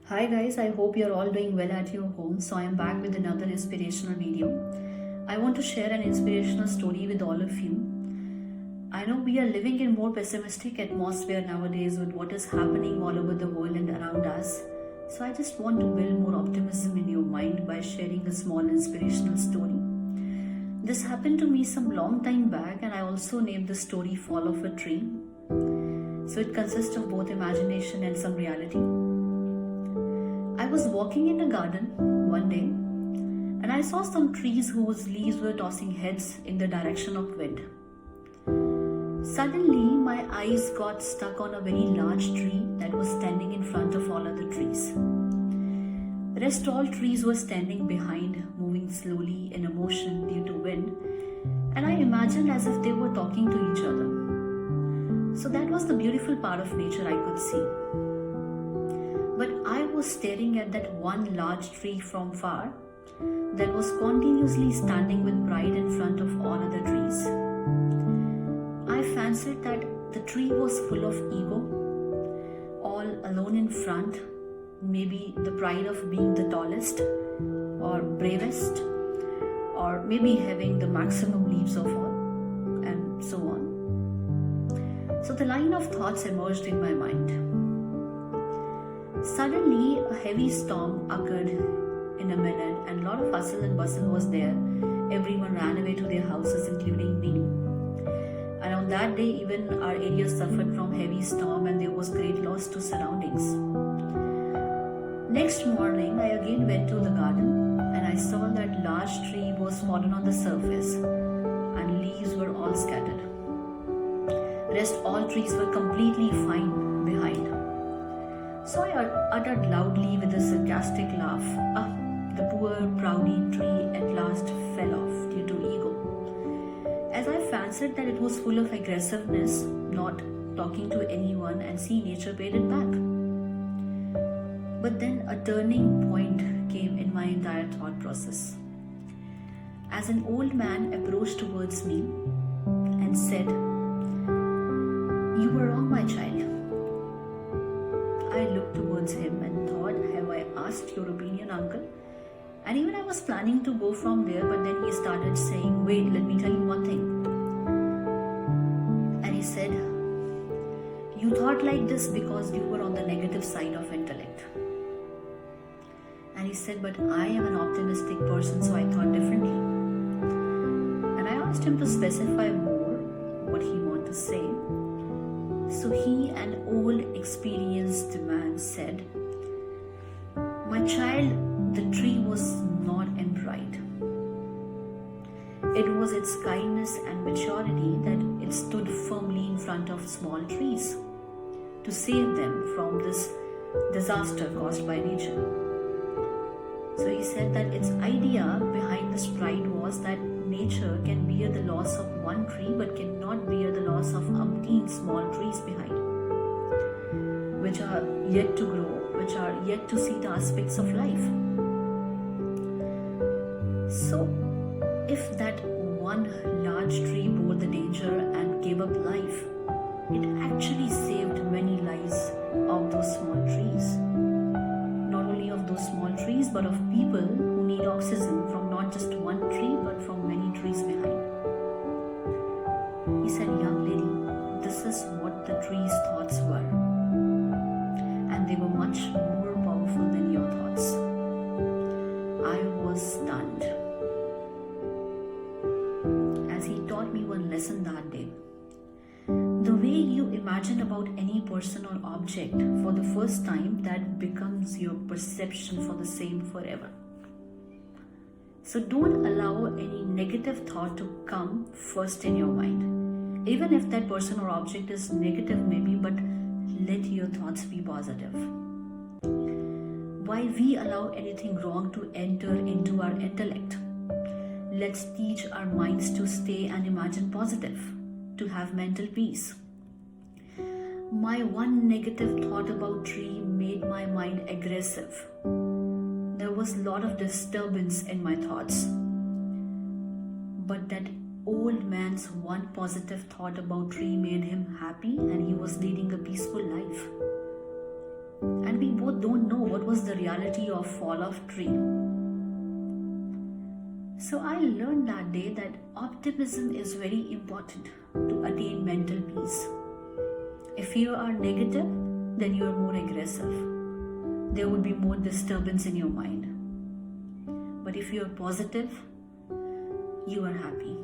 Hi guys, I hope you're all doing well at your home. So I am back with another inspirational video. I want to share an inspirational story with all of you. I know we are living in more pessimistic atmosphere nowadays with what is happening all over the world and around us. So I just want to build more optimism in your mind by sharing a small inspirational story. This happened to me some long time back and I also named the story Fall of a Tree. So it consists of both imagination and some reality. I was walking in a garden one day and I saw some trees whose leaves were tossing heads in the direction of wind. Suddenly, my eyes got stuck on a very large tree that was standing in front of all other trees. Rest all trees were standing behind, moving slowly in a motion due to wind, and I imagined as if they were talking to each other. So that was the beautiful part of nature I could see. But I was staring at that one large tree from far that was continuously standing with pride in front of all other trees. I fancied that the tree was full of ego, all alone in front, maybe the pride of being the tallest or bravest, or maybe having the maximum leaves of all, and so on. So the line of thoughts emerged in my mind. Suddenly, a heavy storm occurred in a minute and a lot of hustle and bustle was there. Everyone ran away to their houses, including me. And on that day, even our area suffered from heavy storm and there was great loss to surroundings. Next morning, I again went to the garden and I saw that large tree was fallen on the surface and leaves were all scattered. Rest all trees were completely fine behind. So I uttered loudly with a sarcastic laugh, the poor proudy tree at last fell off due to ego. As I fancied that it was full of aggressiveness, not talking to anyone, and see nature paid it back. But then a turning point came in my entire thought process. As an old man approached towards me and said, "You were wrong, my child." I looked towards him and thought, have I asked your opinion, uncle? And even I was planning to go from there, but then he started saying, wait, let me tell you one thing. And he said, you thought like this because you were on the negative side of intellect. And he said, but I am an optimistic person, so I thought differently. And I asked him to specify more what he wanted to say. So he, an old experienced man, said, my child, the tree was not in pride. It was its kindness and maturity that it stood firmly in front of small trees to save them from this disaster caused by nature. So he said that its idea behind this pride was that nature can bear the loss of one tree but cannot bear the loss of umpteen small trees behind, which are yet to grow, which are yet to see the aspects of life. So if that one large tree bore the danger and gave up life, it actually saved many lives of those small trees. Not only of those small trees, but of people who need oxygen from not just one tree, but from many trees behind. He said, young lady, this is what the tree's thoughts were. And they were much more powerful than your thoughts. I was stunned. As he taught me one lesson that day. The way you imagine about any person or object for the first time, that becomes your perception for the same forever. So don't allow any negative thought to come first in your mind. Even if that person or object is negative maybe, but let your thoughts be positive. Why we allow anything wrong to enter into our intellect? Let's teach our minds to stay and imagine positive, to have mental peace. My one negative thought about tree made my mind aggressive. There was a lot of disturbance in my thoughts. But that old man's one positive thought about tree made him happy and he was leading a peaceful life. And we both don't know what what was the reality of fall of tree. So I learned that day that optimism is very important to attain mental peace. If you are negative, then you are more aggressive. There would be more disturbance in your mind. But if you are positive, you are happy.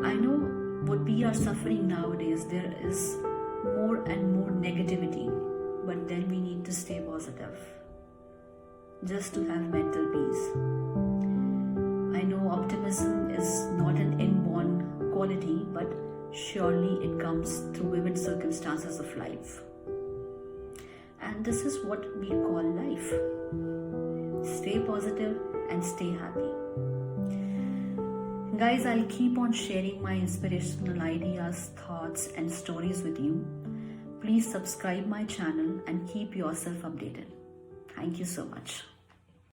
I know what we are suffering nowadays, there is more and more negativity, but then we need to stay positive just to have mental peace. I know optimism is not an inborn quality, but surely it comes through vivid circumstances of life. And this is what we call life. Stay positive and stay happy. Guys, I'll keep on sharing my inspirational ideas, thoughts, and stories with you. Please subscribe my channel and keep yourself updated. Thank you so much.